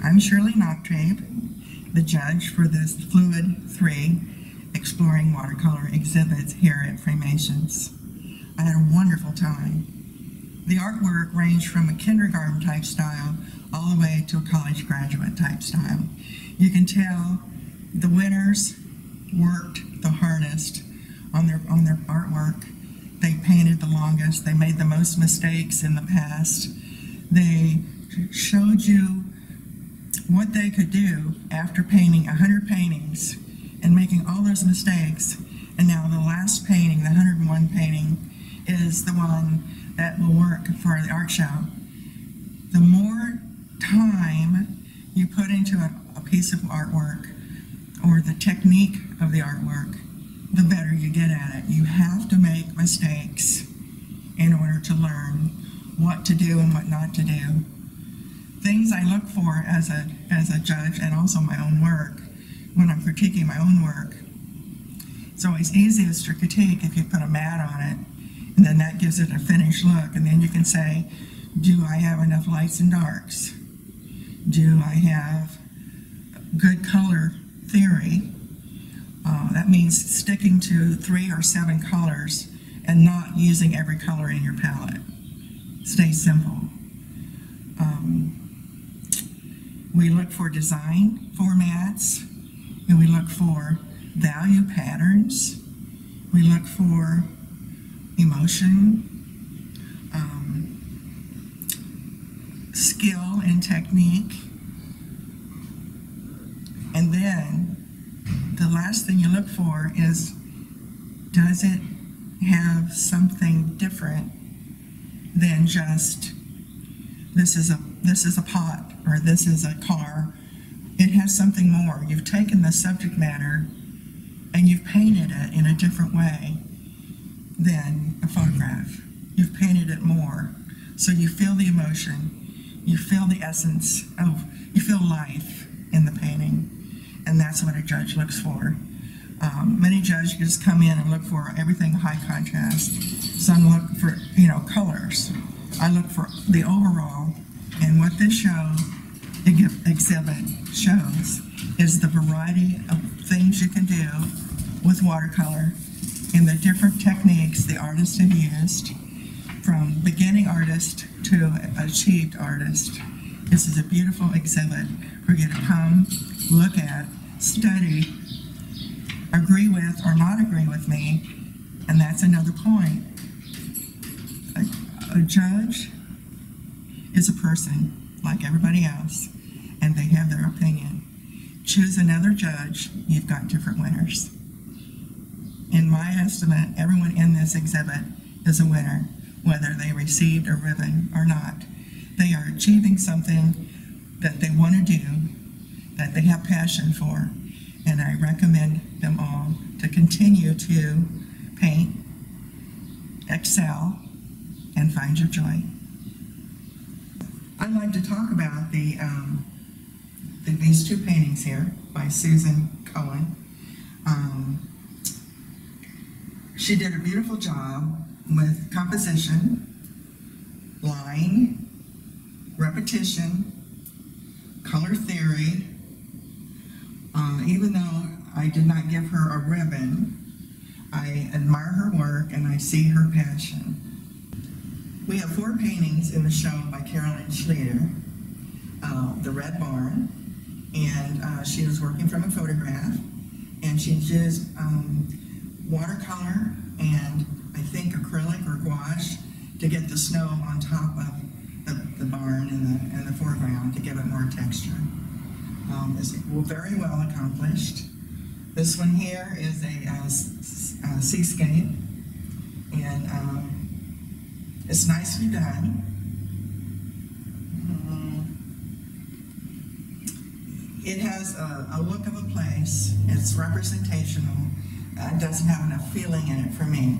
I'm Shirley Nachtrieb, the judge for this Fluid 3 Exploring Watercolor exhibits here at Framations. I had a wonderful time. The artwork ranged from a kindergarten type style all the way to a college graduate type style. You can tell the winners worked the hardest on their artwork. They painted the longest. They made the most mistakes in the past. They showed you what they could do after painting 100 paintings and making all those mistakes. And now the last painting, the 101 painting, is the one that will work for the art show. The more time you put into a piece of artwork or the technique of the artwork, the better you get at it. You have to make mistakes in order to learn what to do and what not to do. Things I look for as a judge, and also my own work, when I'm critiquing my own work. It's always easiest to critique if you put a mat on it, and then that gives it a finished look, and then you can say, do I have enough lights and darks? Do I have good color theory? That means sticking to 3 or 7 colors and not using every color in your palette. Stay simple. We look for design formats, and we look for value patterns. We look for emotion, skill and technique. And then the last thing you look for is, does it have something different than just this is a pot or this is a car? It has something more. You've taken the subject matter and you've painted it in a different way than a photograph. You've painted it more, so you feel the emotion, you feel the essence of, you feel life in the painting, and that's what a judge looks for. Many judges come in and look for everything high contrast. Some look for, colors. I look for the overall, and what this exhibit shows is the variety of things you can do with watercolor and the different techniques the artists have used, from beginning artist to achieved artist. This is a beautiful exhibit for you to come, look at, study, agree with or not agree with me, and that's another point. A judge is a person like everybody else, and they have their opinion. Choose another judge, you've got different winners. In my estimate, everyone in this exhibit is a winner, whether they received a ribbon or not. They are achieving something that they want to do, that they have passion for, and I recommend them all to continue to paint, excel, and find your joy. I'd like to talk about these 2 paintings here by Susan Cohen. She did a beautiful job with composition, line, repetition, color theory. Even though I did not give her a ribbon, I admire her work and I see her passion. We have 4 paintings in the show by Carolyn Schlitter, The Red Barn, and she was working from a photograph, and she used watercolor and I think acrylic or gouache to get the snow on top of the barn and the foreground to give it more texture. It's very well accomplished. This one here is a seascape, and it's nicely done. It has a look of a place. It's representational. It doesn't have enough feeling in it for me,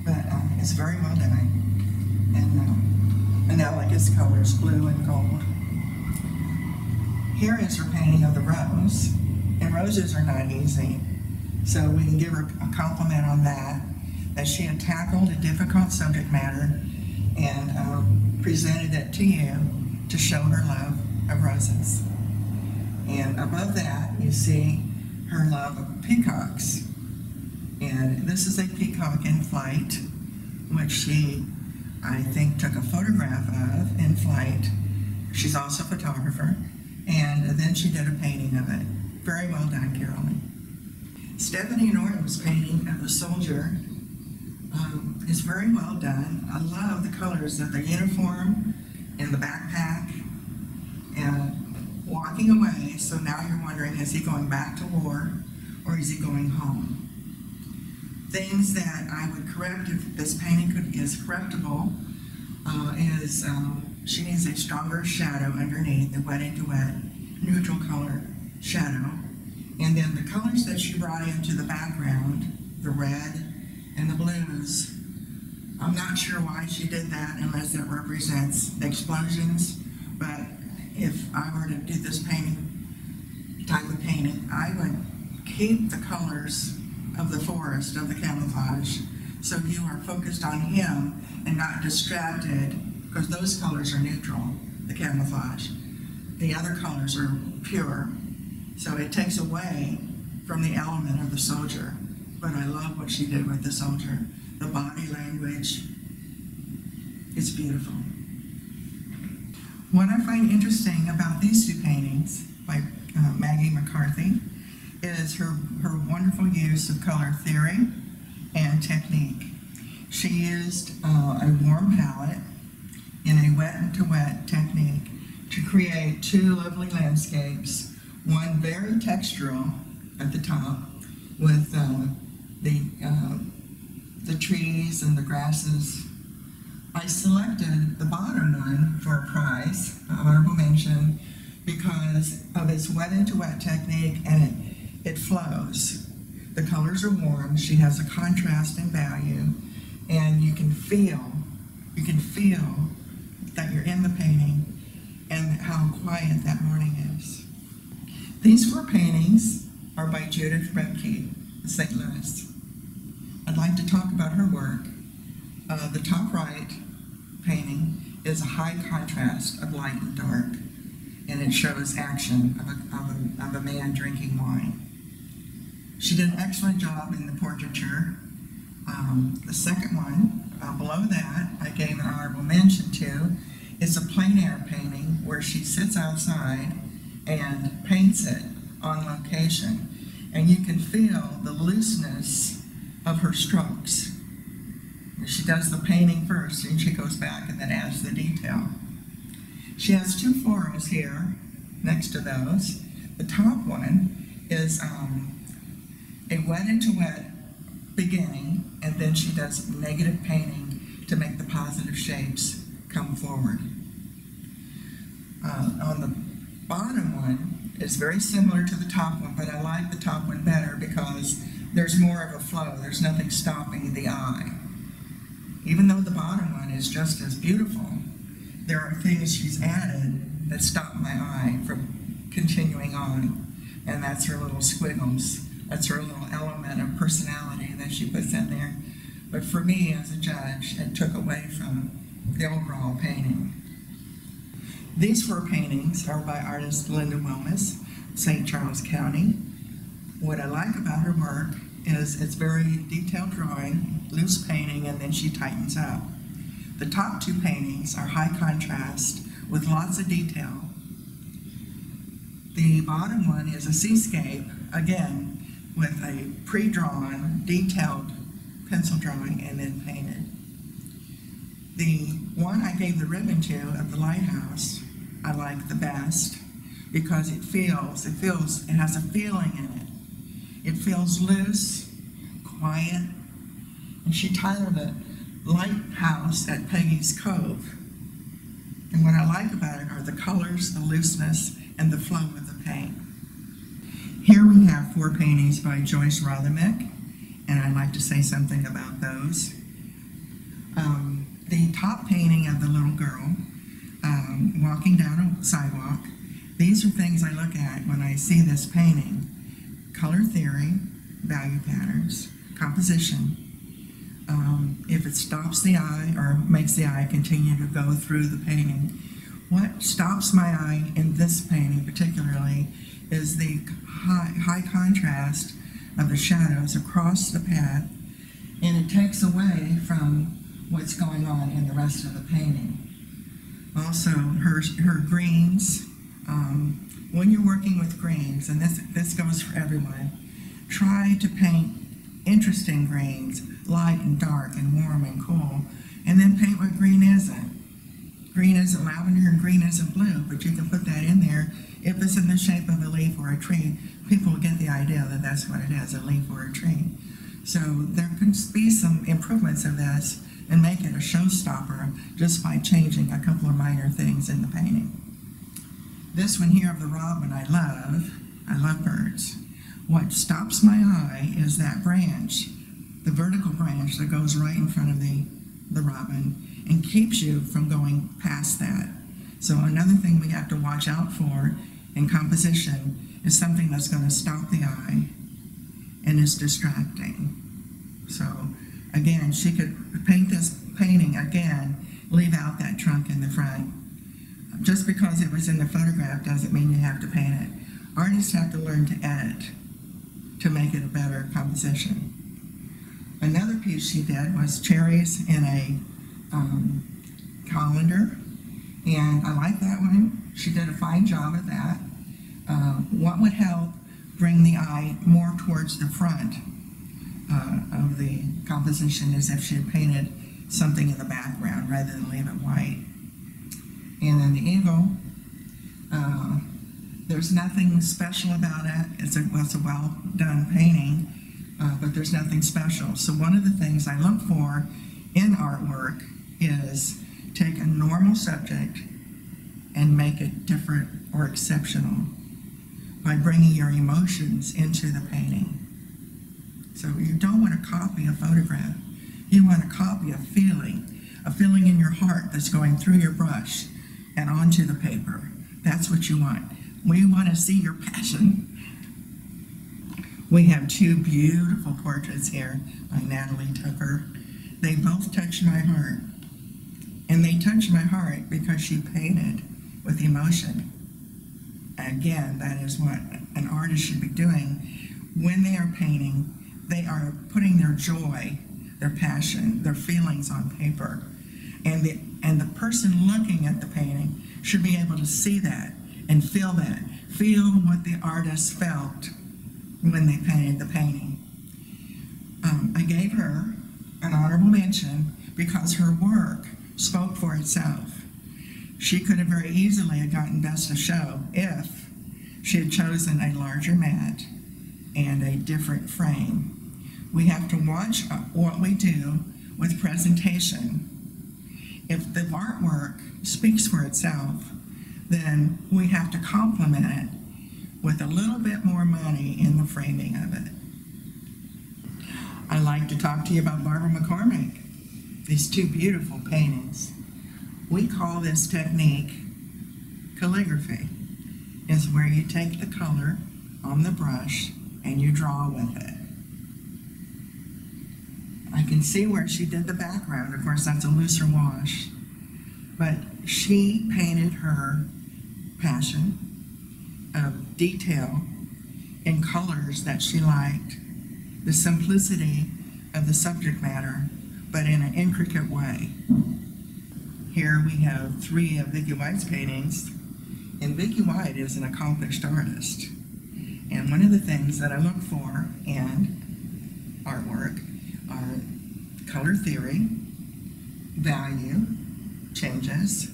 but it's very well done. And I like its colors, blue and gold. Here is her painting of the rose, and roses are not easy, so we can give her a compliment on that she had tackled a difficult subject matter and presented it to you to show her love of roses. And above that, you see her love of peacocks. And this is a peacock in flight, which she, I think, took a photograph of in flight. She's also a photographer. And then she did a painting of it. Very well done, Carolyn. Stephanie Norton's painting of the soldier is very well done. I love the colors of the uniform and the backpack and walking away. So now you're wondering, is he going back to war or is he going home? Things that I would correct if this painting is correctable is she needs a stronger shadow underneath, the wet into wet, neutral color shadow. And then the colors that she brought into the background, the red and the blues, I'm not sure why she did that unless it represents explosions. But if I were to do this type of painting, I would keep the colors of the forest, of the camouflage, so you are focused on him and not distracted, because those colors are neutral, the camouflage. The other colors are pure, so it takes away from the element of the soldier. But I love what she did with the soldier. The body language, it's beautiful. What I find interesting about these two paintings by Maggie McCarthy is her wonderful use of color theory and technique. She used a warm palette in a wet into wet technique to create two lovely landscapes, one very textural at the top with the trees and the grasses. I selected the bottom one for a prize, honorable mention, because of its wet into wet technique, and it flows. The colors are warm, she has a contrasting value, and you can feel that you're in the painting and how quiet that morning is. These four paintings are by Judy St Louis. I'd like to talk about her work. The top right painting is a high contrast of light and dark, and it shows action of a man drinking wine. She did an excellent job in the portraiture. The second one, below that, I gave an honorable mention to, is a plein air painting where she sits outside and paints it on location. And you can feel the looseness of her strokes. She does the painting first, and she goes back and then adds the detail. She has two florals here next to those. The top one is a wet into wet beginning, and then she does negative painting to make the positive shapes come forward. On the bottom one is very similar to the top one, but I like the top one better because there's more of a flow. There's nothing stopping the eye. Even though the bottom one is just as beautiful, there are things she's added that stop my eye from continuing on, and that's her little squiggles. That's her little element of personality that she puts in there. But for me, as a judge, it took away from the overall painting. These four paintings are by artist Linda Wilmus, St. Charles County. What I like about her work is it's very detailed drawing, loose painting, and then she tightens up. The top two paintings are high contrast with lots of detail. The bottom one is a seascape, again, with a pre-drawn, detailed pencil drawing and then painted. The one I gave the ribbon to of the lighthouse, I like the best because it has a feeling in it. It feels loose, quiet, and she titled it Lighthouse at Peggy's Cove. And what I like about it are the colors, the looseness, and the flow of the paint. Here we have four paintings by Joye Rothermeck, and I'd like to say something about those. The top painting of the little girl walking down a sidewalk, these are things I look at when I see this painting. Color theory, value patterns, composition. If it stops the eye or makes the eye continue to go through the painting, What stops my eye in this painting particularly is the high contrast of the shadows across the path, and it takes away from what's going on in the rest of the painting. Also, her greens, when you're working with greens, and this goes for everyone, try to paint interesting greens, light and dark and warm and cool, and then paint what green isn't. Green isn't lavender and green isn't blue, but you can put that in there. If it's in the shape of a leaf or a tree, people will get the idea that that's what it is, a leaf or a tree. So there can be some improvements of this and make it a showstopper just by changing a couple of minor things in the painting. This one here of the robin I love birds. What stops my eye is that branch, the vertical branch that goes right in front of the robin and keeps you from going past that. So another thing we have to watch out for in composition is something that's going to stop the eye and is distracting. So again, she could paint this painting again, leave out that trunk in the front. Just because it was in the photograph doesn't mean you have to paint it. Artists have to learn to edit to make it a better composition. Another piece she did was cherries in a colander, and I like that one. She did a fine job of that. What would help bring the eye more towards the front of the composition is if she had painted something in the background rather than leave it white. And then the eagle, there's nothing special about it. It was a well done painting, but there's nothing special. So one of the things I look for in artwork is take a normal subject and make it different or exceptional by bringing your emotions into the painting. So you don't want to copy a photograph. You want to copy a feeling in your heart that's going through your brush and onto the paper. That's what you want. We want to see your passion. We have two beautiful portraits here by Natalie Tucker. They both touch my heart. And they touch my heart because she painted with emotion. Again, that is what an artist should be doing. When they are painting, they are putting their joy, their passion, their feelings on paper. And the person looking at the painting should be able to see that and feel that. Feel what the artist felt when they painted the painting. I gave her an honorable mention because her work spoke for itself. She could have very easily have gotten Best of Show if she had chosen a larger mat and a different frame. We have to watch what we do with presentation. If the artwork speaks for itself, then we have to complement it with a little bit more money in the framing of it. I'd like to talk to you about Barbara McCormick. These two beautiful paintings. We call this technique calligraphy. Is where you take the color on the brush and you draw with it. I can see where she did the background. Of course, that's a looser wash. But she painted her passion of detail in colors that she liked, the simplicity of the subject matter, but in an intricate way. Here we have three of Vicki Wyatt's paintings, and Vicki Wyatt is an accomplished artist. And one of the things that I look for in artwork are color theory, value, changes,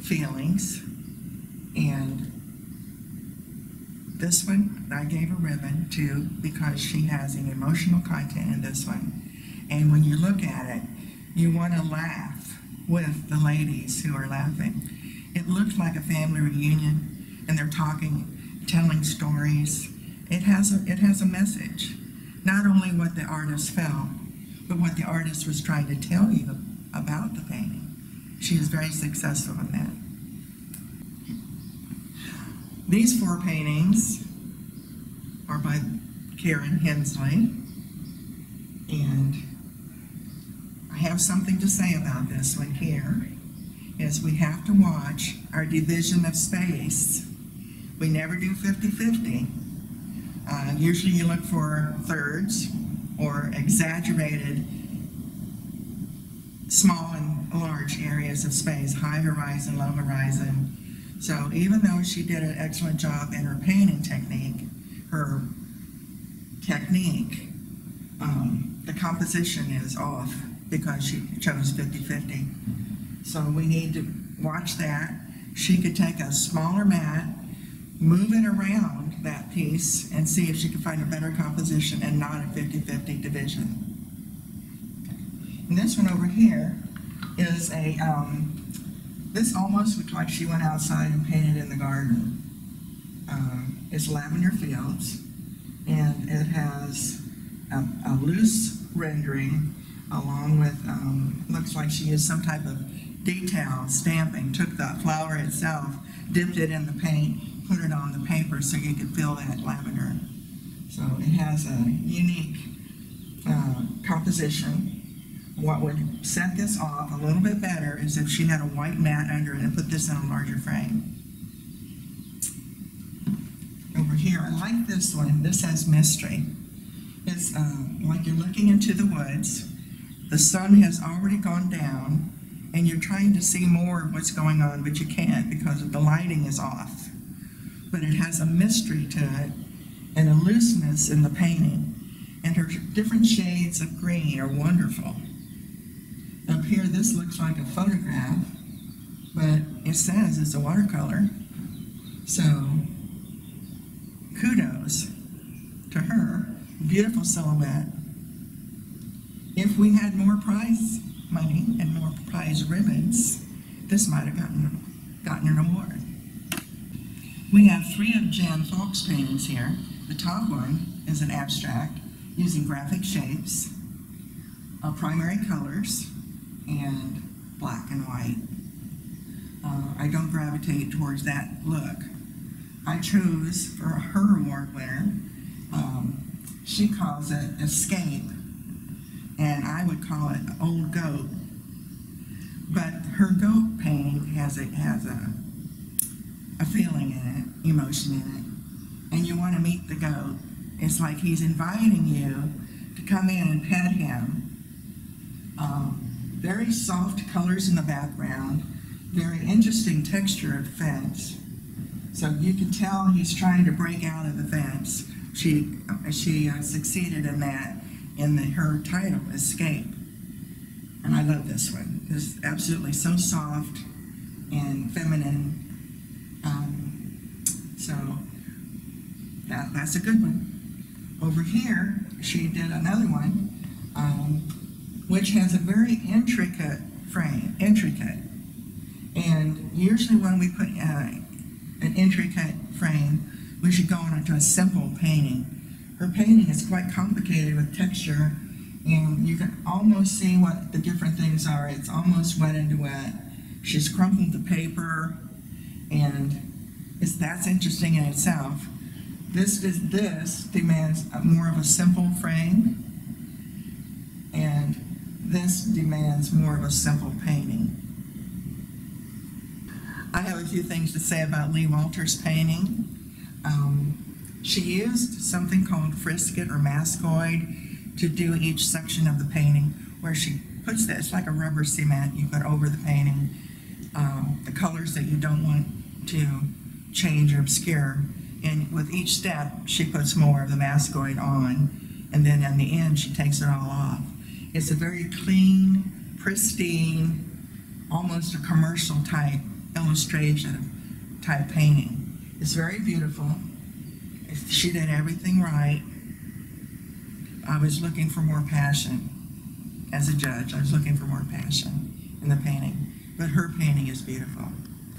feelings, and this one I gave a ribbon to because she has an emotional content in this one. And when you look at it, you want to laugh with the ladies who are laughing. It looks like a family reunion, and they're talking, telling stories. It has a message, not only what the artist felt, but what the artist was trying to tell you about the painting. She is very successful in that. These four paintings are by Hensley, and I have something to say about this one here, is we have to watch our division of space. We never do 50-50. Usually you look for thirds or exaggerated small and large areas of space, high horizon, low horizon. So even though she did an excellent job in her painting technique, the composition is off because she chose 50-50. So we need to watch that. She could take a smaller mat, move it around that piece, and see if she could find a better composition and not a 50-50 division. And this one over here is a, this almost looked like she went outside and painted in the garden. It's lavender fields, and it has a loose rendering along with, looks like she used some type of detail stamping, took the flower itself, dipped it in the paint, put it on the paper so you could feel that lavender. So it has a unique composition. What would set this off a little bit better is if she had a white mat under it and put this in a larger frame. Over here, I like this one. This has mystery. It's like you're looking into the woods. The sun has already gone down, and you're trying to see more of what's going on, but you can't because the lighting is off. But it has a mystery to it and a looseness in the painting, and her different shades of green are wonderful. Up here, this looks like a photograph, but it says it's a watercolor. So, kudos to her. Beautiful silhouette. If we had more prize money and more prize ribbons, this might have gotten an award. We have 3 of Jan Falk's paintings here. The top one is an abstract using graphic shapes, primary colors, and black and white. I don't gravitate towards that look. I chose for her award winner, she calls it Escape, and I would call it Old Goat. But her goat painting has a feeling in it, emotion in it, and you want to meet the goat. It's like he's inviting you to come in and pet him. Very soft colors in the background, very interesting texture of the fence. So you can tell he's trying to break out of the fence. She succeeded in that in her title, Escape. And I love this one. It's absolutely so soft and feminine. So that's a good one. Over here, she did another one, which has a very intricate frame, And usually when we put an intricate frame, we should go on to a simple painting. Her painting is quite complicated with texture, and you can almost see what the different things are. It's almost wet into wet. She's crumpled the paper, and that's interesting in itself. This demands more of a simple frame, and this demands more of a simple painting. I have a few things to say about Lee Walters' painting. She used something called frisket or mascoid to do each section of the painting, where she puts this like a rubber cement you put over the painting, the colors that you don't want to change or obscure. And with each step, she puts more of the mascoid on, and then in the end, she takes it all off. It's a very clean, pristine, almost a commercial type illustration type painting. It's very beautiful. She did everything right. I was looking for more passion. As a judge, I was looking for more passion in the painting. But her painting is beautiful.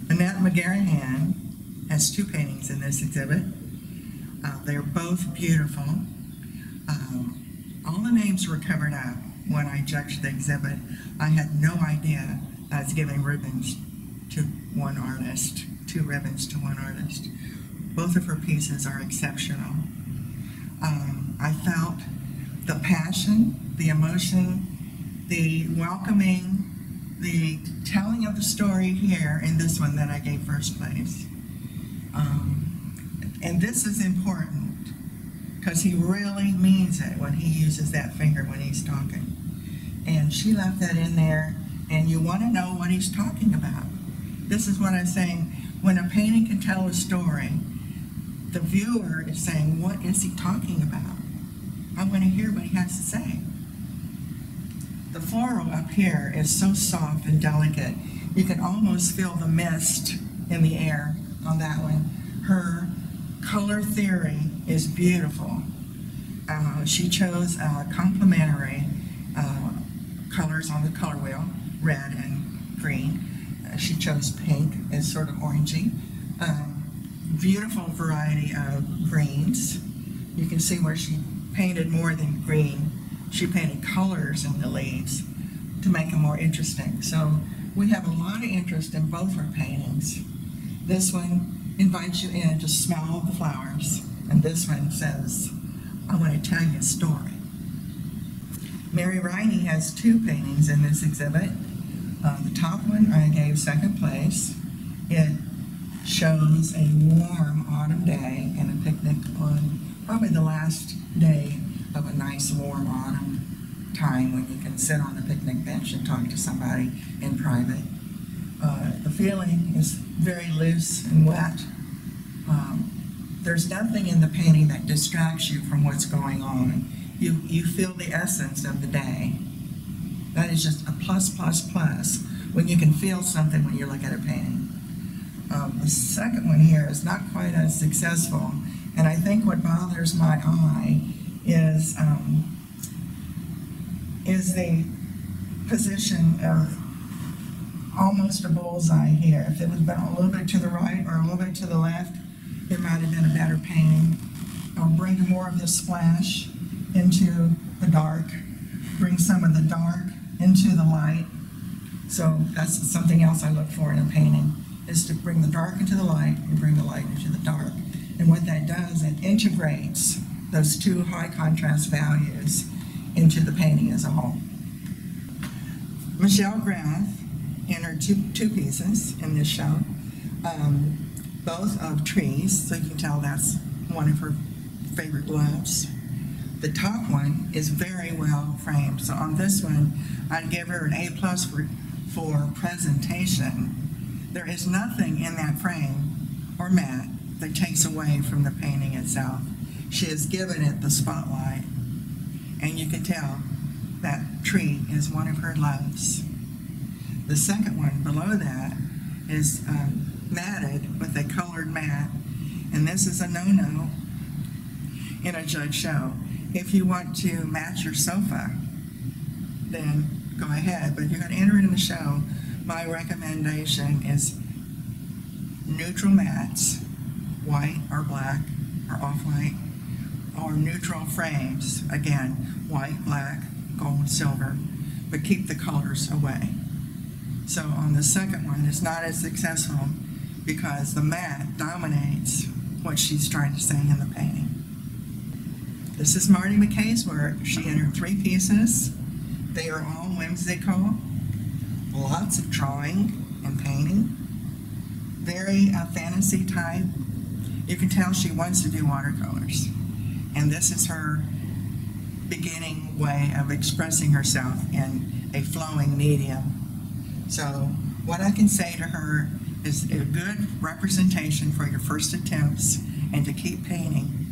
Annette McGrath has 2 paintings in this exhibit. They're both beautiful. All the names were covered up when I judged the exhibit. I had no idea I was giving ribbons to one artist, 2 ribbons to one artist. Both of her pieces are exceptional. I felt the passion, the emotion, the welcoming, the telling of the story here in this one that I gave first place. And this is important because he really means it when he uses that finger when he's talking. And she left that in there, and you want to know what he's talking about. This is what I'm saying. When a painting can tell a story, the viewer is saying, what is he talking about? I want to hear what he has to say. The floral up here is so soft and delicate. You can almost feel the mist in the air on that one. Her color theory is beautiful. She chose complementary colors on the color wheel, red and green. She chose pink as sort of orangey. Beautiful variety of greens. You can see where she painted more than green. She painted colors in the leaves to make them more interesting. So we have a lot of interest in both her paintings. This one invites you in to smell the flowers, and this one says, I want to tell you a story. Mary Righty has two paintings in this exhibit. The top one I gave second place. It shows a warm autumn day and a picnic on probably the last day of a nice warm autumn time when you can sit on a picnic bench and talk to somebody in private. The feeling is very loose and wet. There's nothing in the painting that distracts you from what's going on. You feel the essence of the day. That is just a plus, plus, plus when you can feel something when you look at a painting. The second one here is not quite as successful, and I think what bothers my eye is the position of almost a bullseye here. If it was been a little bit to the right or a little bit to the left, it might have been a better painting. I'll bring more of the splash into the dark, bring some of the dark into the light. So that's something else I look for in a painting, is to bring the dark into the light and bring the light into the dark. And what that does, it integrates those two high contrast values into the painting as a whole. Michelle Graf, in her two pieces in this show, both of trees, so you can tell that's one of her favorite gloves. The top one is very well framed, so on this one, I'd give her an A+ for presentation. There is nothing in that frame or mat that takes away from the painting itself. She has given it the spotlight, and you can tell that tree is one of her loves. The second one below that is matted with a colored mat, and this is a no-no in a judge show. If you want to match your sofa, then go ahead, but if you're going to enter it in the show, my recommendation is neutral mats, white or black or off-white, or neutral frames, again, white, black, gold, silver, but keep the colors away. So on the second one, it's not as successful because the mat dominates what she's trying to say in the painting. This is Marty McKay's work. She entered 3 pieces. They are all whimsical, lots of drawing and painting, very fantasy type. You can tell she wants to do watercolors. And this is her beginning way of expressing herself in a flowing medium. So what I can say to her is a good representation for your first attempts and to keep painting.